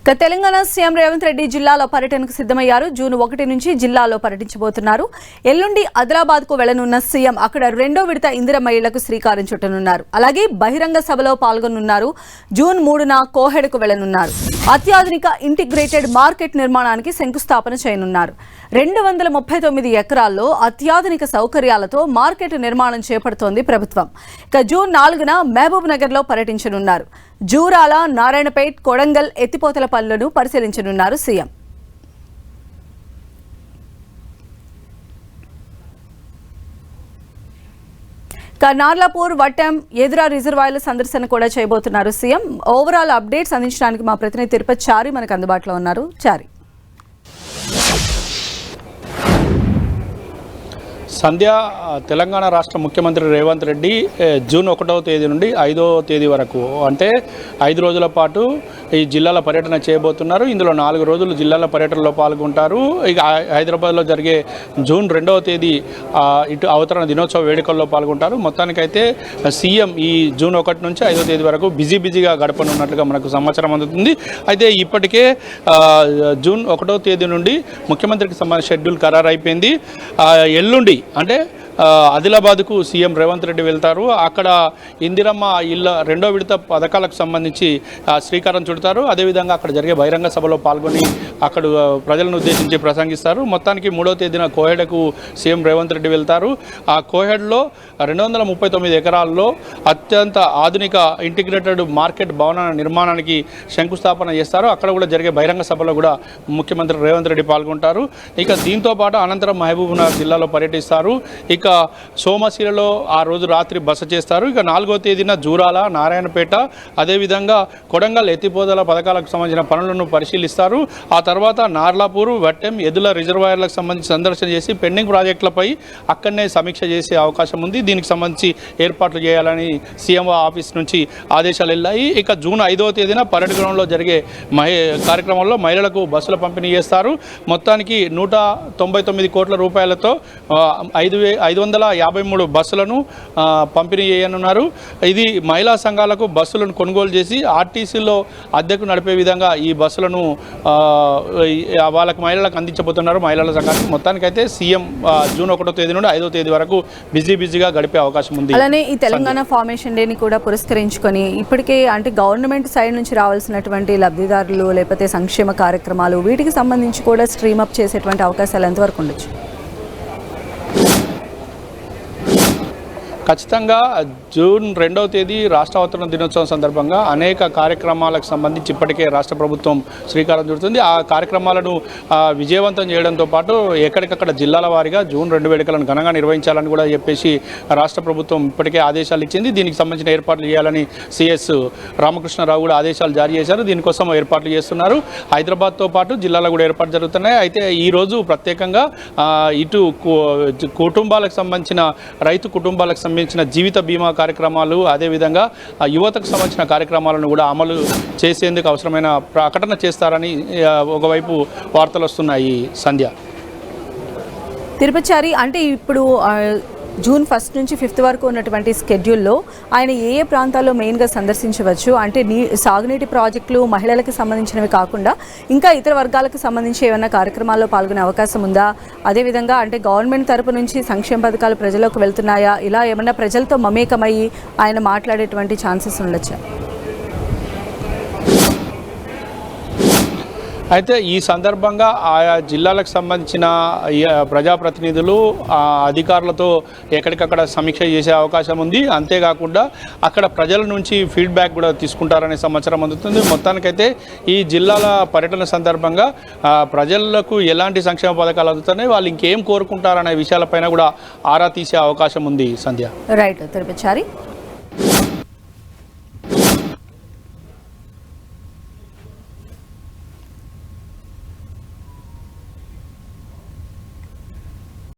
Telangana CM Revanth Reddy జిల్లాలో పర్యటనకు సిద్ధమయ్యారు. జూన్ 1 నుంచి జిల్లాలో పర్యటించబోతున్నారు. ఎల్లుండి ఆదిలాబాద్ కు వెళ్లనున్న సీఎం అక్కడ రెండో విడత ఇందిరమ్మ ఇళ్లకు శ్రీకారం చుట్టనున్నారు. అలాగే బహిరంగ సభలో పాల్గొనున్నారు. జూన్ 3న కోహెడకు వెళ్లనున్నారు. అత్యాధునిక ఇంటిగ్రేటెడ్ మార్కెట్ నిర్మాణానికి శంకుస్థాపన చేయనున్నారు. 239 ఎకరాల్లో అత్యాధునిక సౌకర్యాలతో మార్కెట్ నిర్మాణం చేపడుతోంది ప్రభుత్వం. ఇక జూన్ 4న మహబూబ్ నగర్ లో పర్యటించనున్నారు. జూరాల, నారాయణపేట్, కొడంగల్, ఎత్తిపోతల పనులను పరిశీలించనున్నారు సీఎం. నార్లాపూర్, వట్టెం, ఎదురా రిజర్వాయర్ల సందర్శన కూడా చేయబోతున్నారు సీఎం. ఓవరాల్ అప్డేట్స్ అందించడానికి మా ప్రతినిధి తిరుపతి చారి మనకు అందుబాటులో ఉన్నారు. చారి, సంధ్య, తెలంగాణ రాష్ట్ర ముఖ్యమంత్రి రేవంత్ రెడ్డి జూన్ 1వ తేదీ నుండి 5వ తేదీ వరకు అంటే 5 రోజుల పాటు ఈ జిల్లాల పర్యటన చేయబోతున్నారు. ఇందులో 4 రోజులు జిల్లాల పర్యటనలో పాల్గొంటారు. ఇక హైదరాబాద్లో జరిగే జూన్ 2వ తేదీ ఇటు అవతరణ దినోత్సవ వేడుకల్లో పాల్గొంటారు. మొత్తానికైతే సీఎం ఈ జూన్ 1 నుంచి 5వ తేదీ వరకు బిజీగా గడపనున్నట్లుగా మనకు సమాచారం అందుతుంది. అయితే ఇప్పటికే జూన్ 1వ తేదీ నుండి ముఖ్యమంత్రికి సంబంధించిన షెడ్యూల్ ఖరారు అయిపోయింది. ఎల్లుండి అంటే ఆదిలాబాద్కు సీఎం రేవంత్ రెడ్డి వెళ్తారు. అక్కడ ఇందిరమ్మ ఇళ్ళ రెండో విడత పథకాలకు సంబంధించి శ్రీకారం చుడతారు. అదేవిధంగా అక్కడ జరిగే బహిరంగ సభలో పాల్గొని అక్కడ ప్రజలను ఉద్దేశించి ప్రసంగిస్తారు. మొత్తానికి 3వ తేదీన కోహెడకు సీఎం రేవంత్ రెడ్డి వెళ్తారు. ఆ కోహెడ్లో 239 ఎకరాల్లో అత్యంత ఆధునిక ఇంటిగ్రేటెడ్ మార్కెట్ భవన నిర్మాణానికి శంకుస్థాపన చేస్తారు. అక్కడ కూడా జరిగే బహిరంగ సభలో కూడా ముఖ్యమంత్రి రేవంత్ రెడ్డి పాల్గొంటారు. ఇక దీంతో పాటు అనంతరం మహబూబ్ నగర్ జిల్లాలో పర్యటిస్తారు. ఇక సోమశిలలో ఆ రోజు రాత్రి బస చేస్తారు. ఇక 4వ తేదీన జూరాల, నారాయణపేట, అదేవిధంగా కొడంగల్, ఎత్తిపోతల పథకాలకు సంబంధించిన పనులను పరిశీలిస్తారు. ఆ తర్వాత నార్లాపూర్, వట్టెం, ఎదుల రిజర్వాయర్లకు సంబంధించి సందర్శన చేసి పెండింగ్ ప్రాజెక్టులపై అక్కడనే సమీక్ష చేసే అవకాశం ఉంది. దీనికి సంబంధించి ఏర్పాట్లు చేయాలని సీఎం ఆఫీస్ నుంచి ఆదేశాలు వెళ్ళాయి. ఇక జూన్ 5వ తేదీన పరేడ్ గ్రౌండ్లో జరిగే కార్యక్రమంలో మహిళలకు బస్సుల పంపిణీ చేస్తారు. మొత్తానికి 199 కోట్ల రూపాయలతో 553 బస్సులను పంపిణీ చేయనున్నారు. ఇది మహిళా సంఘాలకు బస్సులను కొనుగోలు చేసి ఆర్టీసీలో అద్దెకు నడిపే విధంగా ఈ బస్సులను వాళ్ళకి మహిళలకు అందించబోతున్నారు. మహిళల సంఘానికి మొత్తానికైతే సీఎం జూన్ 1వ తేదీ నుండి 5వ తేదీ వరకు బిజీగా గడిపే అవకాశం ఉంది. అలానే ఈ తెలంగాణ ఫార్మేషన్ డేని కూడా పురస్కరించుకొని ఇప్పటికే అంటే గవర్నమెంట్ సైడ్ నుంచి రావాల్సినటువంటి లబ్ధిదారులు లేకపోతే సంక్షేమ కార్యక్రమాలు వీటికి సంబంధించి కూడా స్ట్రీమ్ అప్ చేసేటువంటి అవకాశాలు ఎంతవరకు ఉండొచ్చు? ఖచ్చితంగా జూన్ 2వ తేదీ రాష్ట్ర అవతరణ దినోత్సవం సందర్భంగా అనేక కార్యక్రమాలకు సంబంధించి ఇప్పటికే రాష్ట్ర ప్రభుత్వం శ్రీకారం చుడుతుంది. ఆ కార్యక్రమాలను విజయవంతం చేయడంతో పాటు ఎక్కడికక్కడ జిల్లాల వారీగా జూన్ 2 వేడుకలను ఘనంగా నిర్వహించాలని కూడా చెప్పేసి రాష్ట్ర ప్రభుత్వం ఇప్పటికే ఆదేశాలు ఇచ్చింది. దీనికి సంబంధించిన ఏర్పాట్లు చేయాలని సిఎస్ రామకృష్ణరావు కూడా ఆదేశాలు జారీ చేశారు. దీనికోసం ఏర్పాట్లు చేస్తున్నారు. హైదరాబాద్తో పాటు జిల్లాలో కూడా ఏర్పాట్లు జరుగుతున్నాయి. అయితే ఈరోజు ప్రత్యేకంగా ఇటు కుటుంబాలకు సంబంధించిన రైతు కుటుంబాలకు సంబంధించిన జీవిత బీమా కార్యక్రమాలు, అదేవిధంగా యువతకు సంబంధించిన కార్యక్రమాలను కూడా అమలు చేసేందుకు అవసరమైన ప్రకటన చేస్తారని ఒకవైపు వార్తలు వస్తున్నాయి. సంధ్య, తిరుపచారి, అంటే ఇప్పుడు జూన్ 1 నుంచి 5 వరకు ఉన్నటువంటి స్కెడ్యూల్లో ఆయన ఏ ప్రాంతాల్లో మెయిన్గా సందర్శించవచ్చు? అంటే సాగునీటి ప్రాజెక్టులు, మహిళలకు సంబంధించినవి కాకుండా ఇంకా ఇతర వర్గాలకు సంబంధించి ఏమైనా కార్యక్రమాల్లో పాల్గొనే అవకాశం ఉందా? అదేవిధంగా అంటే గవర్నమెంట్ తరపు నుంచి సంక్షేమ పథకాలు ప్రజలకు వెళ్తున్నాయా? ఇలా ఏమన్నా ప్రజలతో మమేకమయ్యి ఆయన మాట్లాడేటువంటి ఛాన్సెస్ ఉండొచ్చా? అయితే ఈ సందర్భంగా ఆయా జిల్లాలకు సంబంధించిన ప్రజాప్రతినిధులు అధికారులతో ఎక్కడికక్కడ సమీక్ష చేసే అవకాశం ఉంది. అంతేకాకుండా అక్కడ ప్రజల నుంచి ఫీడ్బ్యాక్ కూడా తీసుకుంటారనే సమాచారం అందుతుంది. మొత్తానికైతే ఈ జిల్లాల పర్యటన సందర్భంగా ప్రజలకు ఎలాంటి సంక్షేమ పథకాలు అందుతున్నాయి, వాళ్ళు ఇంకేం కోరుకుంటారనే విషయాలపైన కూడా ఆరా తీసే అవకాశం ఉంది. సంధ్య, రైట్ తిరుపతి.